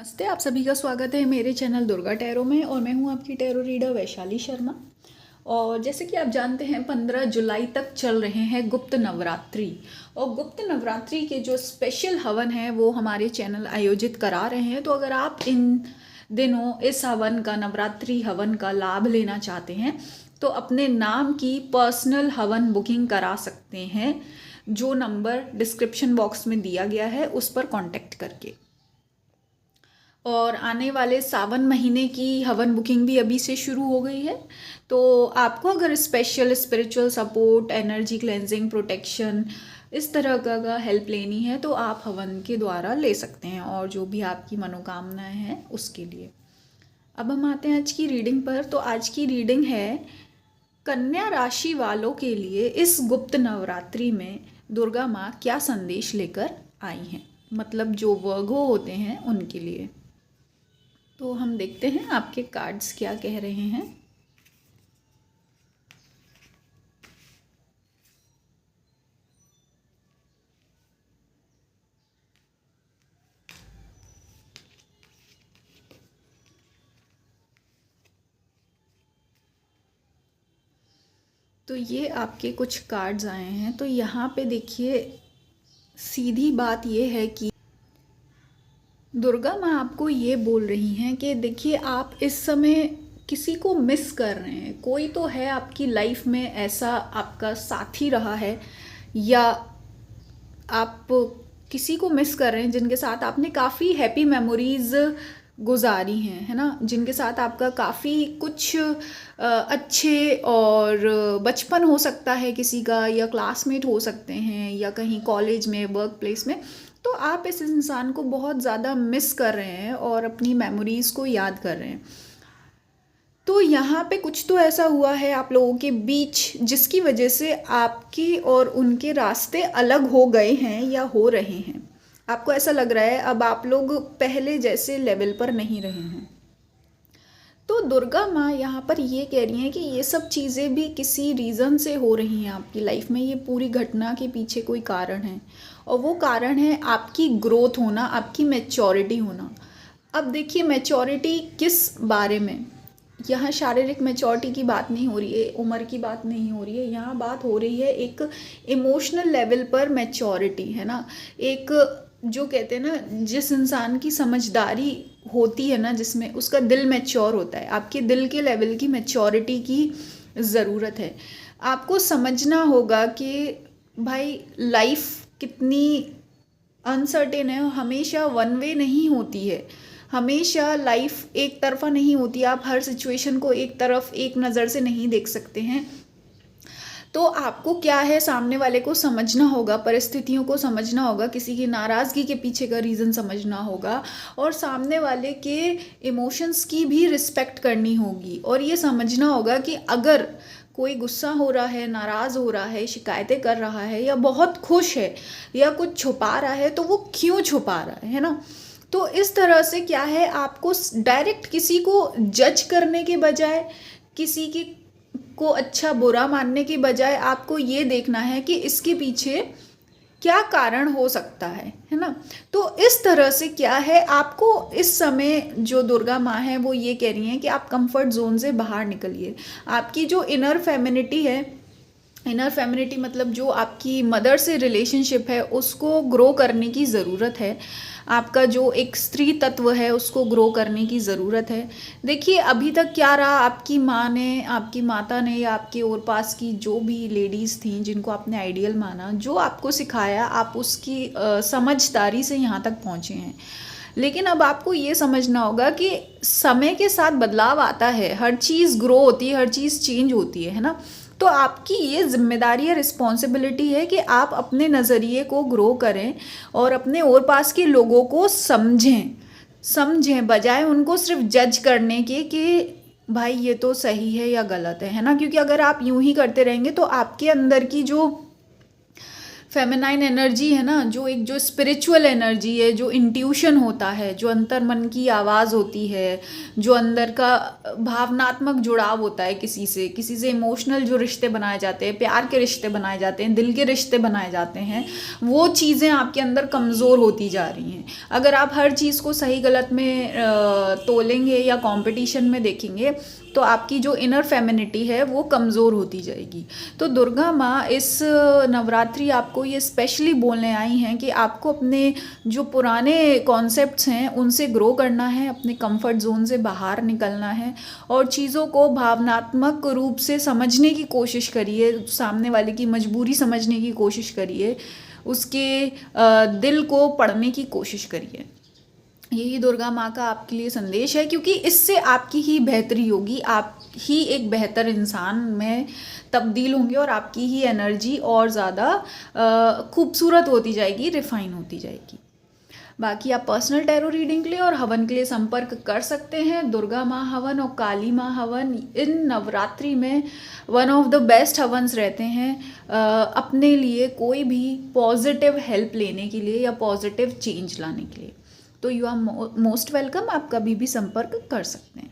नमस्ते, आप सभी का स्वागत है मेरे चैनल दुर्गा टैरो में। और मैं हूं आपकी टैरो रीडर वैशाली शर्मा। और जैसे कि आप जानते हैं 15 जुलाई तक चल रहे हैं गुप्त नवरात्रि। और गुप्त नवरात्रि के जो स्पेशल हवन हैं वो हमारे चैनल आयोजित करा रहे हैं। तो अगर आप इन दिनों इस हवन का, नवरात्रि हवन का लाभ लेना चाहते हैं तो अपने नाम की पर्सनल हवन बुकिंग करा सकते हैं, जो नंबर डिस्क्रिप्शन बॉक्स में दिया गया है उस पर कॉन्टेक्ट करके। और आने वाले सावन महीने की हवन बुकिंग भी अभी से शुरू हो गई है। तो आपको अगर special spiritual support, energy cleansing, protection, इस तरह का हेल्प लेनी है तो आप हवन के द्वारा ले सकते हैं, और जो भी आपकी मनोकामनाएं हैं उसके लिए। अब हम आते हैं आज की रीडिंग पर। तो आज की रीडिंग है कन्या राशि वालों के लिए इस गुप्त नवरात्रि में दुर्गा माँ क्या संदेश लेकर आई हैं, मतलब जो वर्गो होते हैं उनके लिए। तो हम देखते हैं आपके कार्ड्स क्या कह रहे हैं। तो ये आपके कुछ कार्ड्स आए हैं। तो यहाँ पे देखिए, सीधी बात ये है कि दुर्गा माँ आपको ये बोल रही हैं कि देखिए, आप इस समय किसी को मिस कर रहे हैं। कोई तो है आपकी लाइफ में ऐसा, आपका साथी रहा है, या आप किसी को मिस कर रहे हैं जिनके साथ आपने काफ़ी हैप्पी मेमोरीज गुजारी हैं, है ना, जिनके साथ आपका काफ़ी कुछ अच्छे, और बचपन हो सकता है किसी का, या क्लासमेट हो सकते हैं, या कहीं कॉलेज में, वर्क प्लेस में। तो आप इस इंसान को बहुत ज़्यादा मिस कर रहे हैं और अपनी मेमोरीज़ को याद कर रहे हैं। तो यहाँ पे कुछ तो ऐसा हुआ है आप लोगों के बीच जिसकी वजह से आपकी और उनके रास्ते अलग हो गए हैं या हो रहे हैं। आपको ऐसा लग रहा है अब आप लोग पहले जैसे लेवल पर नहीं रहे हैं। तो दुर्गा माँ यहाँ पर ये कह रही हैं कि ये सब चीज़ें भी किसी रीज़न से हो रही हैं आपकी लाइफ में। ये पूरी घटना के पीछे कोई कारण है, और वो कारण है आपकी ग्रोथ होना, आपकी मैच्योरिटी होना। अब देखिए, मैच्योरिटी किस बारे में, यहाँ शारीरिक मैच्योरिटी की बात नहीं हो रही है, उम्र की बात नहीं हो रही है, यहाँ बात हो रही है एक इमोशनल लेवल पर मैच्योरिटी, है ना। एक जो कहते हैं ना, जिस इंसान की समझदारी होती है ना, जिसमें उसका दिल मैच्योर होता है, आपके दिल के लेवल की मैच्योरिटी की ज़रूरत है। आपको समझना होगा कि भाई लाइफ कितनी अनसर्टेन है, हमेशा वन वे नहीं होती है, हमेशा लाइफ एक तरफा नहीं होती। आप हर सिचुएशन को एक तरफ, एक नज़र से नहीं देख सकते हैं। तो आपको क्या है, सामने वाले को समझना होगा, परिस्थितियों को समझना होगा, किसी की नाराज़गी के पीछे का रीज़न समझना होगा, और सामने वाले के इमोशंस की भी रिस्पेक्ट करनी होगी। और ये समझना होगा कि अगर कोई गुस्सा हो रहा है, नाराज़ हो रहा है, शिकायतें कर रहा है, या बहुत खुश है, या कुछ छुपा रहा है, तो वो क्यों छुपा रहा है ना। तो इस तरह से क्या है, आपको डायरेक्ट किसी को जज करने के बजाय, किसी की को अच्छा बुरा मानने के बजाय, आपको ये देखना है कि इसके पीछे क्या कारण हो सकता है ना। तो इस तरह से क्या है, आपको इस समय जो दुर्गा माँ है वो ये कह रही हैं कि आप कंफर्ट जोन से बाहर निकलिए। आपकी जो इनर फेमिनिटी है, इनर फेमिनिटी मतलब जो आपकी मदर से रिलेशनशिप है, उसको ग्रो करने की ज़रूरत है। आपका जो एक स्त्री तत्व है उसको ग्रो करने की ज़रूरत है। देखिए, अभी तक क्या रहा, आपकी माँ ने, आपकी माता ने, या आपके और पास की जो भी लेडीज़ थी जिनको आपने आइडियल माना, जो आपको सिखाया, आप उसकी समझदारी से यहाँ तक पहुँचे हैं। लेकिन अब आपको ये समझना होगा कि समय के साथ बदलाव आता है, हर चीज़ ग्रो होती है, हर चीज़ चेंज होती है ना। तो आपकी ये जिम्मेदारी या रिस्पॉन्सिबिलिटी है कि आप अपने नज़रिए को ग्रो करें और अपने और पास के लोगों को समझें बजाय उनको सिर्फ जज करने के कि भाई ये तो सही है या गलत है ना। क्योंकि अगर आप यूं ही करते रहेंगे तो आपके अंदर की जो फेमिनाइन एनर्जी है ना, जो एक जो स्पिरिचुअल एनर्जी है, जो इंट्यूशन होता है, जो अंतर मन की आवाज़ होती है, जो अंदर का भावनात्मक जुड़ाव होता है किसी से इमोशनल जो रिश्ते बनाए जाते हैं, प्यार के रिश्ते बनाए जाते हैं, दिल के रिश्ते बनाए जाते हैं, वो चीज़ें आपके अंदर कमज़ोर होती जा रही हैं। अगर आप हर चीज़ को सही गलत में तोलेंगे या कंपटीशन में देखेंगे तो आपकी जो इनर फेमिनिटी है वो कमज़ोर होती जाएगी। तो दुर्गा माँ इस नवरात्रि आपको ये स्पेशली बोलने आई हैं कि आपको अपने जो पुराने कॉन्सेप्ट्स हैं उनसे ग्रो करना है, अपने कंफर्ट जोन से बाहर निकलना है और चीज़ों को भावनात्मक रूप से समझने की कोशिश करिए, सामने वाले की मजबूरी समझने की कोशिश करिए, उसके दिल को पढ़ने की कोशिश करिए। यही दुर्गा माँ का आपके लिए संदेश है, क्योंकि इससे आपकी ही बेहतरी होगी, आप ही एक बेहतर इंसान में तब्दील होंगे और आपकी ही एनर्जी और ज़्यादा खूबसूरत होती जाएगी, रिफाइन होती जाएगी। बाकी आप पर्सनल टैरो रीडिंग के लिए और हवन के लिए संपर्क कर सकते हैं। दुर्गा माँ हवन और काली माँ हवन इन नवरात्रि में वन ऑफ द बेस्ट हवन्स रहते हैं अपने लिए कोई भी पॉजिटिव हेल्प लेने के लिए या पॉजिटिव चेंज लाने के लिए। तो यू आर मोस्ट वेलकम, आप कभी भी संपर्क कर सकते हैं।